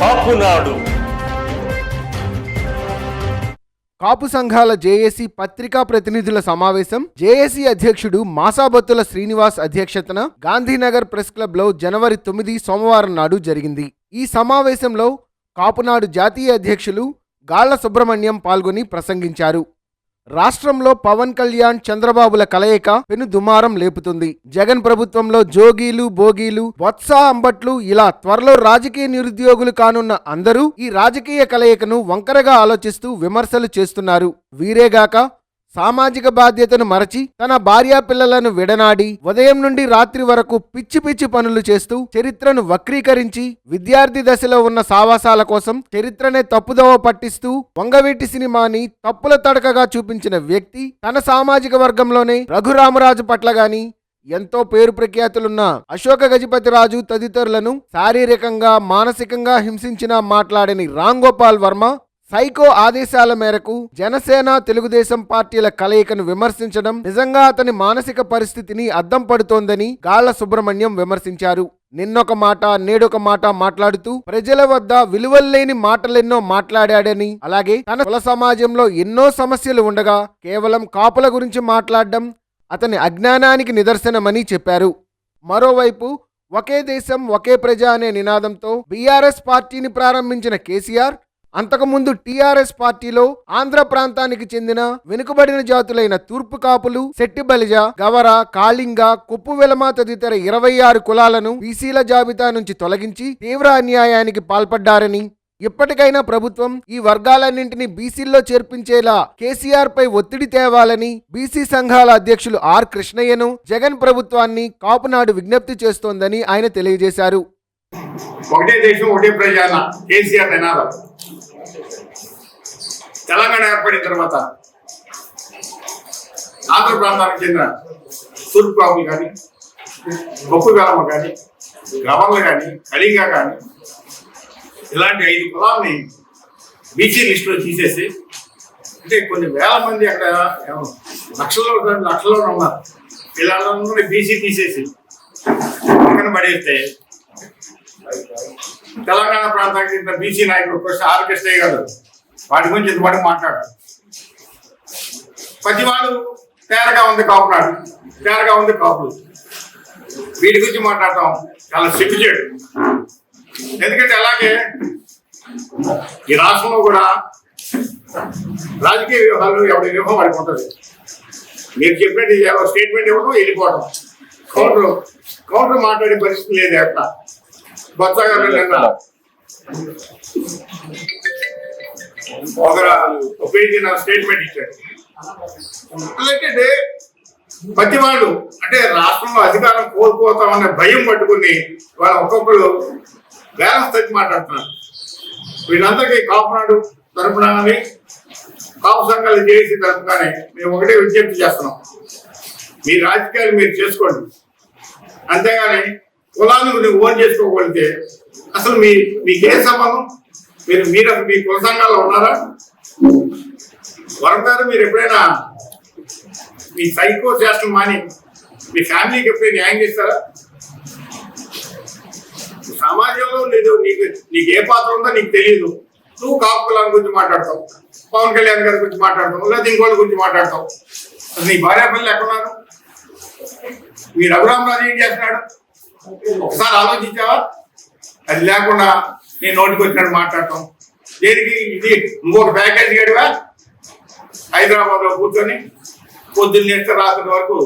కాపునాడు. కాపు సంఘాల జేఏసీ పత్రికా ప్రతినిధుల సమావేశం జేఏసీ అధ్యక్షుడు మాసాబత్తుల శ్రీనివాస్ అధ్యక్షతన గాంధీనగర్ ప్రెస్ క్లబ్ లో జనవరి 9 సోమవారం నాడు జరిగింది. ఈ సమావేశంలో కాపునాడు జాతీయ అధ్యక్షులు గాళ్ల సుబ్రహ్మణ్యం పాల్గొని ప్రసంగించారు. రాష్ట్రంలో పవన్ కళ్యాణ్ చంద్రబాబుల కలయిక పెను దుమారం లేపుతుంది. జగన్ ప్రభుత్వంలో జోగీలు బోగీలు బొత్స అంబట్లు ఇలా త్వరలో రాజకీయ నిరుద్యోగులు కానున్న అందరూ ఈ రాజకీయ కలయికను వంకరగా ఆలోచిస్తూ విమర్శలు చేస్తున్నారు. వీరేగాక సామాజిక బాధ్యతను మరచి తన భార్యా పిల్లలను విడనాడి ఉదయం నుండి రాత్రి వరకు పిచ్చి పిచ్చి పనులు చేస్తూ చరిత్రను వక్రీకరించి విద్యార్థి దశలో ఉన్న సావాసాల కోసం చరిత్రనే తప్పుదోవ పట్టిస్తూ వంగవీటి సినిమాని తప్పుల తడకగా చూపించిన వ్యక్తి తన సామాజిక వర్గంలోనే రఘురామరాజు పట్ల గాని ఎంతో పేరు ప్రఖ్యాతులున్న అశోక గజపతిరాజు తదితరులను శారీరకంగా మానసికంగా హింసించిన మాట్లాడని రామ్ గోపాల్ వర్మ సైకో ఆదేశాల మేరకు జనసేన తెలుగుదేశం పార్టీల కలయికను విమర్శించడం నిజంగా అతని మానసిక పరిస్థితిని అద్దం పడుతోందని గాళ్ల సుబ్రహ్మణ్యం విమర్శించారు. నిన్నొక మాట నేడొక మాట మాట్లాడుతూ ప్రజల వద్ద విలువల్లేని మాటలెన్నో మాట్లాడాడని, అలాగే తన కుల సమాజంలో ఎన్నో సమస్యలు ఉండగా కేవలం కాపుల గురించి మాట్లాడడం అతని అజ్ఞానానికి నిదర్శనమని చెప్పారు. మరోవైపు ఒకే దేశం ఒకే ప్రజ అనే నినాదంతో బీఆర్ఎస్ పార్టీని ప్రారంభించిన కేసీఆర్ అంతకుముందు టీఆర్ఎస్ పార్టీలో ఆంధ్ర ప్రాంతానికి చెందిన వెనుకబడిన జాతులైన తూర్పు కాపులు, శెట్టి బలిజ, గవర, కాళింగ, కొప్పు వెలమ తదితర 26 కులాలను బీసీల జాబితా నుంచి తొలగించి తీవ్ర అన్యాయానికి పాల్పడ్డారని, ఇప్పటికైనా ప్రభుత్వం ఈ వర్గాలన్నింటినీ బీసీల్లో చేర్పించేలా కేసీఆర్ పై ఒత్తిడి తేవాలని బీసీ సంఘాల అధ్యక్షులు ఆర్ కృష్ణయ్యను జగన్ ప్రభుత్వాన్ని కాపునాడు విజ్ఞప్తి చేస్తోందని ఆయన తెలియజేశారు. ఒకటే దేశం ఒకటే ప్రజ కేసీఆర్ నినాదం తెలంగాణ ఏర్పడిన తర్వాత ఆంధ్ర ప్రాంతానికి చెందిన తూర్పు కాపులు కానీ, గొప్ప వేలమ్మ కానీ, గవర్లు కానీ, కళింగ కానీ ఇలాంటి 5 కులాలని బీసీ లిస్టులో తీసేసి, అంటే కొన్ని వేల మంది అక్కడ లక్షల్లో ఉన్నారు, వీళ్ళందరూ బీసీ తీసేసి పక్కన పడేస్తే తెలంగాణ ప్రాంతానికి చెందిన బీసీ నాయకుడు ఆర్ కృష్ణయ్య గారు వాటి గురించి ఇంతపాటు మాట్లాడారు. ప్రతి వాళ్ళు తేరగా ఉంది కాపునాడు, తేరగా ఉంది కాపులు, వీటి గురించి మాట్లాడటం చాలా సిగ్గుచేడు. ఎందుకంటే అలాగే ఈ రాష్ట్రంలో కూడా రాజకీయ వ్యూహాలు ఎవరి వ్యూహం వాడికి ఉంటుంది. మీరు చెప్పినట్టు స్టేట్మెంట్ ఇవ్వడం వెళ్ళిపోవడం, కౌంటర్ మాట్లాడే పరిస్థితి లేదు. ఎట్లా బొత్స గారు నిన్న ఒక పేజీ స్టేట్మెంట్ ఇచ్చాడు. అలాగే ప్రతి వాళ్ళు అంటే రాష్ట్రంలో అధికారం కోల్పోతామనే భయం పట్టుకుని వాళ్ళు ఒక్కొక్కరు బ్యాలెన్స్ తగ్గి మాట్లాడుతున్నారు. వీళ్ళందరికీ కాపునాడు తరపున కానీ కాపు సంఘాలు చేసి తరపు కానీ మేము ఒకటే విజ్ఞప్తి చేస్తున్నాం, మీ రాజకీయాలు మీరు చేసుకోండి, అంతేగాని కులాన్ని మీరు ఓన్ చేసుకోగలిగితే అసలు మీకేం సంబంధం? మీరు అసలు మీ కుల సంఘాల్లో ఉన్నారా? వరం గారు మీరు ఎప్పుడైనా మీ సైకో చేష్టం మాని మీ ఫ్యామిలీకి ఎప్పుడైనా న్యాయం చేస్తారా? సమాజంలో లేదు, నీకు ఏ పాత్ర ఉందో నీకు తెలియదు. నువ్వు కాపు కులాన్ని గురించి మాట్లాడతావు, పవన్ కళ్యాణ్ గారి గురించి మాట్లాడతావు, లేదా ఇంకోళ్ళ గురించి మాట్లాడతావు. అసలు నీ భార్య పిల్లలు ఎక్కడున్నారు? మీ రఘురామరాజు ఏం చేస్తున్నాడు? ఒకసారి ఆలోచించావా? అది లేకుండా నేను నోటికి వచ్చినట్టు మాట్లాడటం దేనికి? ఇది ఇంకొక ప్యాకేజీ గడివా? హైదరాబాద్లో కూర్చొని పొద్దున్న చేస్తే రాత్రి వరకు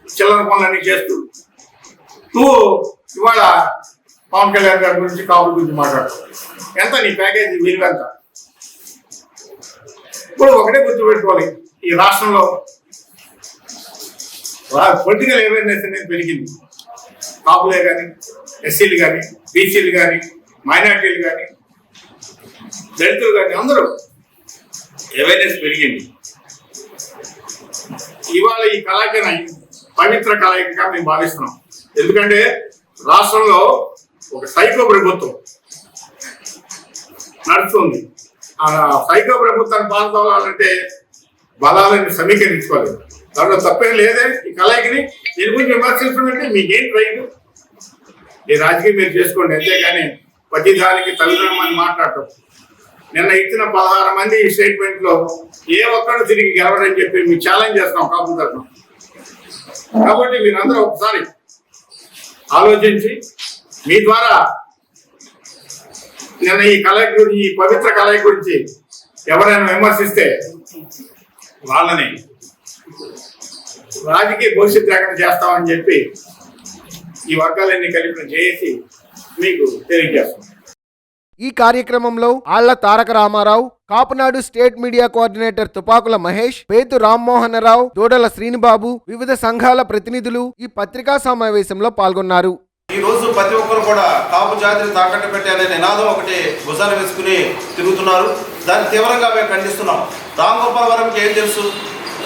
చిల్లర పనులన్నీ చేస్తూ నువ్వు ఇవాళ పవన్ కళ్యాణ్ గారి గురించి కాపుల గురించి మాట్లాడతావు. ఎంత నీ ప్యాకేజీ విలువ ఎంత? ఇప్పుడు ఒకటే గుర్తుపెట్టుకోవాలి, ఈ రాష్ట్రంలో పొలిటికల్ అవేర్నెస్ అనేది పెరిగింది. కాపులే కానీ, ఎస్సీలు కానీ, బీసీలు కానీ, మైనార్టీలు కానీ, దళితులు కానీ అందరూ అవేర్నెస్ పెరిగింది. ఇవాళ ఈ కళాయికని పవిత్ర కళాయికగా మేము భావిస్తున్నాం. ఎందుకంటే రాష్ట్రంలో ఒక సైకో ప్రభుత్వం నడుస్తుంది. ఆ సైకో ప్రభుత్వాన్ని పాల్గొనాలంటే బలాలను సమీకరించుకోవాలి. దాంట్లో తప్పేం లేదే. ఈ కళాయికని దీని గురించి విమర్శించడం అంటే మీకేం రైట్? ఈ రాజకీయం మీరు చేసుకోండి, అంతేగాని ప్రతి దానికి తల్లిదండ్రులని మాట్లాడటం. నిన్న ఇచ్చిన 16 మంది ఈ స్టేట్మెంట్ లో ఏ ఒక్కడు తిరిగి గెలవడని చెప్పి మేము ఛాలెంజ్ చేస్తున్నాం కాపు తరఫున. కాబట్టి మీరందరూ ఒకసారి ఆలోచించి మీ ద్వారా నిన్న ఈ కలయిక గురించి, ఈ పవిత్ర కలయిక గురించి ఎవరైనా విమర్శిస్తే వాళ్ళని రాజకీయ భవిష్యత్తు లేకుండా చేస్తామని చెప్పి ఈ వర్గాలన్నీ కలిపి చేసి మీకు తెలియజేస్తాం. ఈ కార్యక్రమంలో Alla Taraka Rama Rao, Kapunadu state media coordinator Tupakula Mahesh, Pethu Rammohan Rao, Doodala Srinibabu, వివిధ సంఘాల ప్రతినిధులు ఈ పత్రికా సమావేశంలో పాల్గొన్నారు. ఈ రోజు ప్రతి ఒక్కరు కూడా కాపు జాతిని తాకట్టు పెట్టే అనే నినాదం ఒకటి భుజాన వేసుకుని తిరుగుతున్నారు. దాన్ని తీవ్రంగా మేము ఖండిస్తున్నాం. రామ్ గోపాల్ వరంకి ఏం తెలుసు?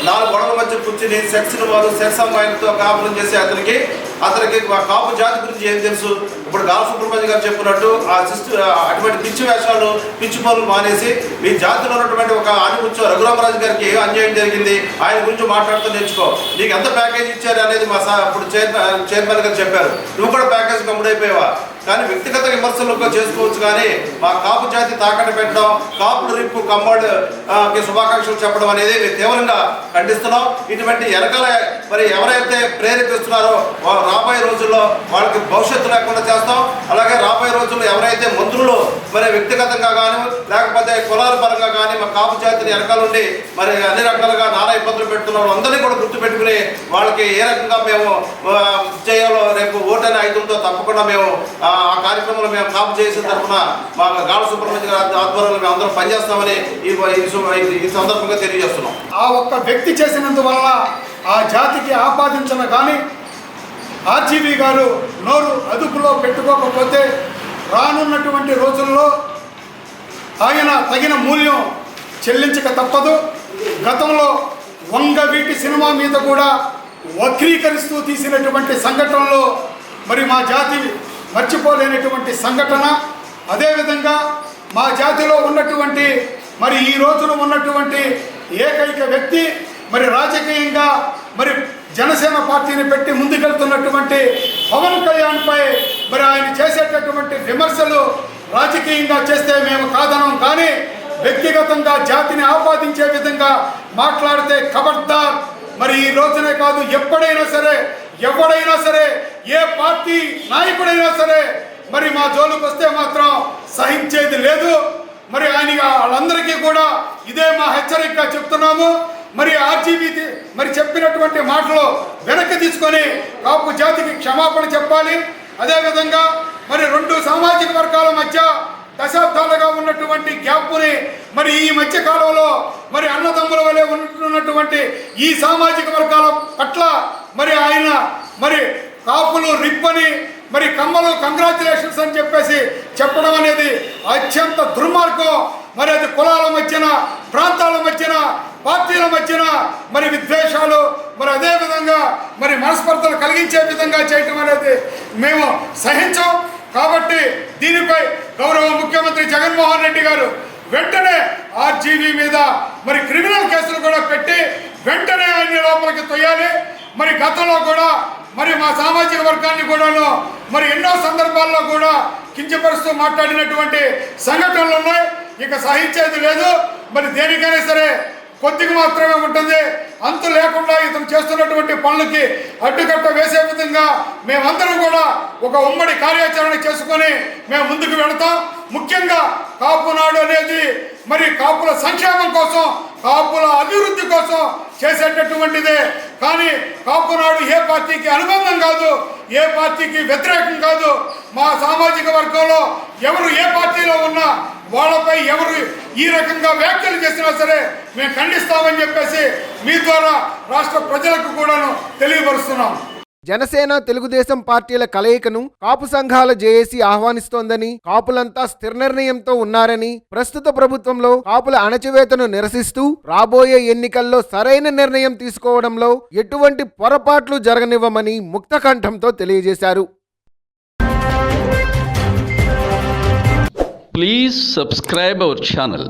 4 గొడవల మధ్య కూర్చుని సెక్స్ అమ్మాయిలతో కాపురం చేసే అతనికి కాపు జాతి గురించి ఏం తెలుసు? ఇప్పుడు గాలి సుబ్రహ్మణ్యం గారు చెప్పినట్టు అటువంటి పిచ్చి వేషాలు, పిచ్చి పనులు మానేసి మీ జాతిలో ఉన్నటువంటి ఒక ఆనిముత్యం రఘురామరాజు గారికి ఏ అన్యాయం జరిగింది ఆయన గురించి మాట్లాడుతూ నేర్చుకో. నీకు ఎంత ప్యాకేజ్ ఇచ్చారు అనేది ఇప్పుడు చైర్మన్ గారు చెప్పారు. నువ్వు కూడా ప్యాకేజ్ కమ్ముడైపోయావా? కానీ వ్యక్తిగత విమర్శలు చేసుకోవచ్చు, కానీ మా కాపు జాతి తాకట్టు పెట్టడం, కాపులు రిప్పు కమ్మోడ్కి శుభాకాంక్షలు చెప్పడం అనేది మేము తీవ్రంగా ఖండిస్తున్నాం. ఇటువంటి వెనకాల మరి ఎవరైతే ప్రేరేపిస్తున్నారో రాబోయే రోజుల్లో వాళ్ళకి భవిష్యత్తు లేకుండా చేస్తాం. అలాగే రాబోయే రోజుల్లో ఎవరైతే మంత్రులు మరి వ్యక్తిగతంగా కానీ లేకపోతే కులాల పరంగా కానీ మా కాపు జాతిని వెనకాల ఉండి మరి అన్ని రకాలుగా నానా ఇబ్బందులు పెడుతున్నారు అందరినీ కూడా గుర్తుపెట్టుకుని వాళ్ళకి ఏ రకంగా మేము చేయాలో రేపు ఓటనే ఆయుధంతో తప్పకుండా మేము ఆ కార్యక్రమంలో మేము కాపు చేసిన తరఫున మా గాలి సుబ్రహ్మణ్యం గారి ఆధ్వర్యంలో మేము అందరం పనిచేస్తామని ఈ సందర్భంగా తెలియజేస్తున్నాం. ఆ ఒక్క వ్యక్తి చేసినందువల్ల ఆ జాతికి ఆపాదించిన కానీ ఆర్జీవీ గారు నోరు అదుపులో పెట్టుకోకపోతే రానున్నటువంటి రోజుల్లో ఆయన తగిన మూల్యం చెల్లించక తప్పదు. గతంలో వంగవీటి సినిమా మీద కూడా వక్రీకరిస్తూ తీసినటువంటి సంఘటనలో మరి మా జాతి మర్చిపోలేనటువంటి సంఘటన. అదేవిధంగా మా జాతిలో ఉన్నటువంటి మరి ఈ రోజున ఉన్నటువంటి ఏకైక వ్యక్తి మరి రాజకీయంగా మరి జనసేన పార్టీని పెట్టి ముందుకెళ్తున్నటువంటి పవన్ కళ్యాణ్పై మరి ఆయన చేసేటటువంటి విమర్శలు రాజకీయంగా చేస్తే మేము కాదనం, కానీ వ్యక్తిగతంగా జాతిని ఆపాదించే విధంగా మాట్లాడితే ఖబర్దార్. మరి ఈ రోజునే కాదు, ఎప్పుడైనా సరే ఎవడైనా సరే ఏ పార్టీ నాయకుడైనా సరే మరి మా జోలుకు వస్తే మాత్రం సహించేది లేదు. మరి ఆయన వాళ్ళందరికీ కూడా ఇదే మా హెచ్చరికగా చెప్తున్నాము. మరి ఆర్జీవీ మరి చెప్పినటువంటి మాటలు వెనక్కి తీసుకొని కాపు జాతికి క్షమాపణ చెప్పాలి. అదేవిధంగా మరి 2 సామాజిక వర్గాల మధ్య దశాబ్దాలుగా ఉన్నటువంటి గ్యాప్ని మరి ఈ మధ్య కాలంలో మరి అన్నదమ్ముల వలె ఉంటున్నటువంటి ఈ సామాజిక వర్గాల పట్ల మరి ఆయన మరి కాపులు రిప్పని మరి కమ్మలు కంగ్రాచులేషన్స్ అని చెప్పేసి చెప్పడం అనేది అత్యంత దుర్మార్గం. మరి అది కులాల మధ్యన, ప్రాంతాల మధ్యన, పార్టీల మధ్యన మరి విద్వేషాలు మరి అదేవిధంగా మరి మనస్పర్ధలు కలిగించే విధంగా చేయటం అనేది మేము సహించాం. కాబట్టి దీనిపై గౌరవ ముఖ్యమంత్రి జగన్మోహన్ రెడ్డి గారు వెంటనే ఆర్జీవీ మీద మరి క్రిమినల్ కేసులు కూడా పెట్టి వెంటనే ఆయన లోపలికి తొయ్యాలి. మరి గతంలో కూడా మరి మా సామాజిక వర్గాన్ని కూడాను మరి ఎన్నో సందర్భాల్లో కూడా కించపరుస్తూ మాట్లాడినటువంటి సంఘటనలు ఉన్నాయి. ఇక సహించేది లేదు. మరి దేనికైనా సరే కొద్దిగా మాత్రమే ఉంటుంది. అంతు లేకుండా ఇతను చేస్తున్నటువంటి పనులకి అడ్డుకట్ట వేసే విధంగా మేమందరం కూడా ఒక ఉమ్మడి కార్యాచరణ చేసుకొని మేము ముందుకు వెళతాం. ముఖ్యంగా కాపునాడు అనేది మరి కాపుల సంక్షేమం కోసం, కాపుల అభివృద్ధి కోసం చేసేటటువంటిదే. కానీ కాపునాడు ఏ పార్టీకి అనుబంధం కాదు, ఏ పార్టీకి వ్యతిరేకం కాదు. మా సామాజిక వర్గంలో ఎవరు ఏ పార్టీలో ఉన్నా వాళ్ళపై ఎవరు ఈ రకంగా వ్యాఖ్యలు చేసినా సరే మేము ఖండిస్తామని చెప్పేసి మీ ద్వారా రాష్ట్ర ప్రజలకు కూడాను తెలియపరుస్తున్నాం. జనసేన తెలుగుదేశం పార్టీల కలయికను కాపు సంఘాల జేఏసీ ఆహ్వానిస్తోందని, కాపులంతా స్థిర నిర్ణయంతో ఉన్నారని, ప్రస్తుత ప్రభుత్వంలో కాపుల అణచివేతను నిరసిస్తూ రాబోయే ఎన్నికల్లో సరైన నిర్ణయం తీసుకోవడంలో ఎటువంటి పొరపాట్లు జరగనివ్వమని ముక్తకంఠంతో తెలియజేశారు. Please subscribe our channel.